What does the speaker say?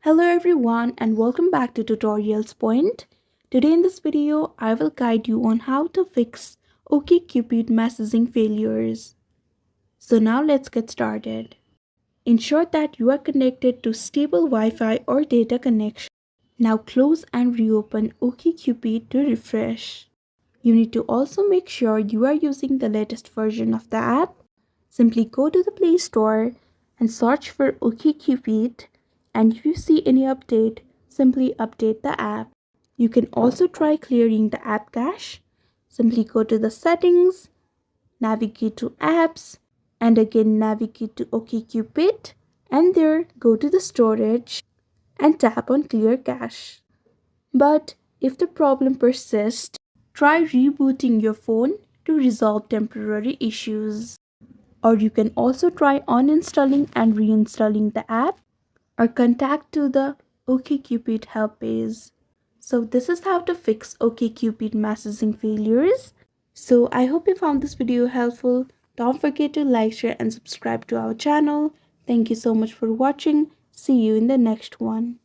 Hello everyone and welcome back to Tutorials Point. Today in this video, I will guide you on how to fix OkCupid messaging failures. So now let's get started. Ensure that you are connected to stable Wi-Fi or data connection. Now close and reopen OkCupid to refresh. You need to also make sure you are using the latest version of the app. Simply go to the Play Store and search for OkCupid, and if you see any update, simply update the app. You can also try clearing the app cache. Simply go to the settings, navigate to apps, and again navigate to OkCupid, and there go to the storage and tap on clear cache. But if the problem persists, try rebooting your phone to resolve temporary issues. Or you can also try uninstalling and reinstalling the app or contact to the OkCupid help page. So this is how to fix OkCupid messaging failures. So I hope you found this video helpful. Don't forget to like, share and subscribe to our channel. Thank you so much for watching. See you in the next one.